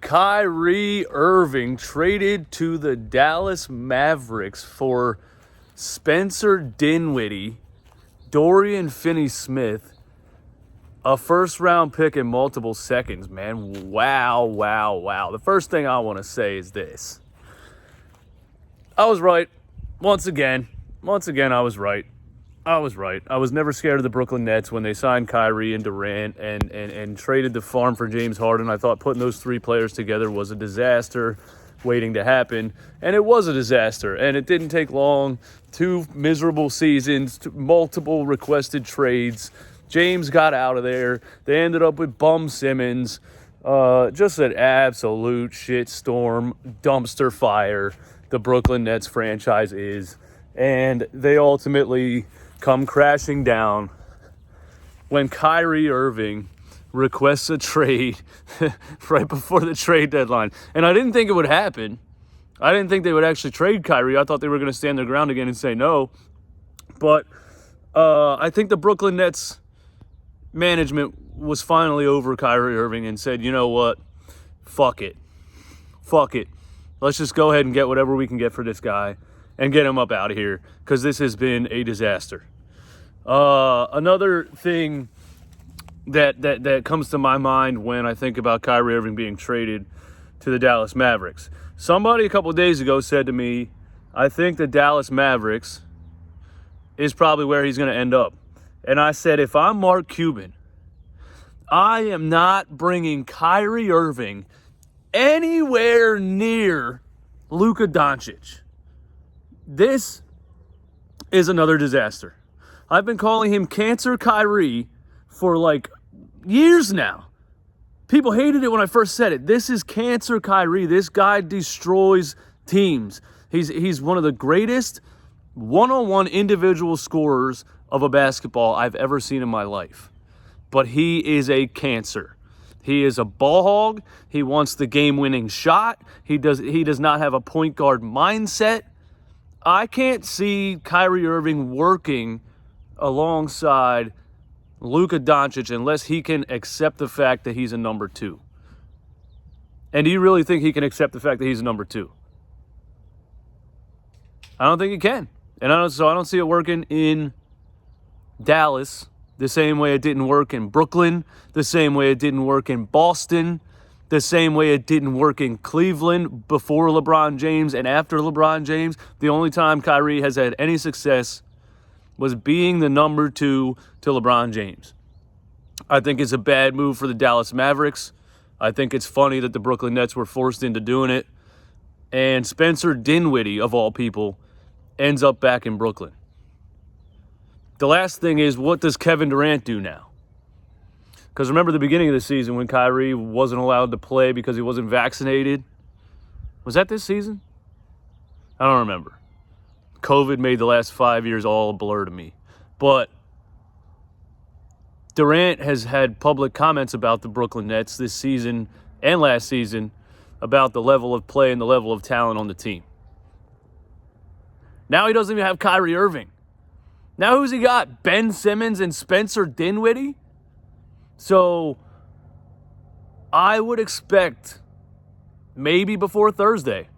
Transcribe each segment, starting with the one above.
Kyrie Irving traded to the Dallas Mavericks for Spencer Dinwiddie, Dorian Finney-Smith, a first-round pick and multiple seconds, man. Wow. The first thing I want to say is this. I was right. Once again, I was right. I was never scared of the Brooklyn Nets when they signed Kyrie and Durant and traded the farm for James Harden. I thought putting those three players together was a disaster waiting to happen. And it was a disaster. And it didn't take long. 2 miserable seasons, multiple requested trades. James got out of there. They ended up with Bum Simmons. Just an absolute shitstorm, dumpster fire the Brooklyn Nets franchise is. And they ultimately come crashing down when Kyrie Irving requests a trade right before the trade deadline. And I didn't think it would happen. I didn't think they would actually trade Kyrie. I thought they were going to stand their ground again and say no. But I think the Brooklyn Nets management was finally over Kyrie Irving and said, you know what? Fuck it. Let's just go ahead and get whatever we can get for this guy and get him up out of here, because this has been a disaster. Another thing that comes to my mind when I think about Kyrie Irving being traded to the Dallas Mavericks. Somebody a couple of days ago said to me, I think the Dallas Mavericks is probably where he's going to end up. And I said, if I'm Mark Cuban, I am not bringing Kyrie Irving anywhere near Luka Doncic. This is another disaster. I've been calling him Cancer Kyrie for like years now. People hated it when I first said it. This is Cancer Kyrie. This guy destroys teams. He's one of the greatest one-on-one individual scorers of a basketball I've ever seen in my life. But he is a cancer. He is a ball hog. He wants the game-winning shot. He does not have a point guard mindset. I can't see Kyrie Irving working alongside Luka Doncic unless he can accept the fact that he's a number 2. And do you really think he can accept the fact that he's a number 2? I don't think he can. And I don't see it working in Dallas the same way it didn't work in Brooklyn, the same way it didn't work in Boston, the same way it didn't work in Cleveland before LeBron James and after LeBron James. The only time Kyrie has had any success was being the number 2 to LeBron James. I think it's a bad move for the Dallas Mavericks. I think it's funny that the Brooklyn Nets were forced into doing it. And Spencer Dinwiddie, of all people, ends up back in Brooklyn. The last thing is, what does Kevin Durant do now? Because remember the beginning of the season when Kyrie wasn't allowed to play because he wasn't vaccinated? Was that this season? I don't remember. COVID made the last 5 years all a blur to me. But Durant has had public comments about the Brooklyn Nets this season and last season about the level of play and the level of talent on the team. Now he doesn't even have Kyrie Irving. Now who's he got? Ben Simmons and Spencer Dinwiddie? So I would expect maybe before Thursday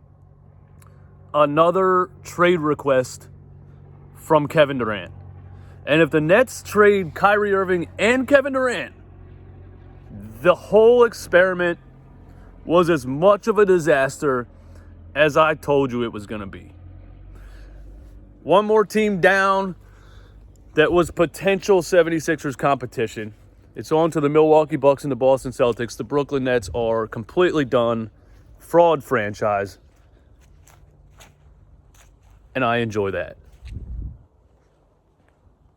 another trade request from Kevin Durant. And if the Nets trade Kyrie Irving and Kevin Durant, the whole experiment was as much of a disaster as I told you it was going to be. One more team down that was potential 76ers competition. It's on to the Milwaukee Bucks and the Boston Celtics. The Brooklyn Nets are completely done. Fraud franchise. And I enjoy that.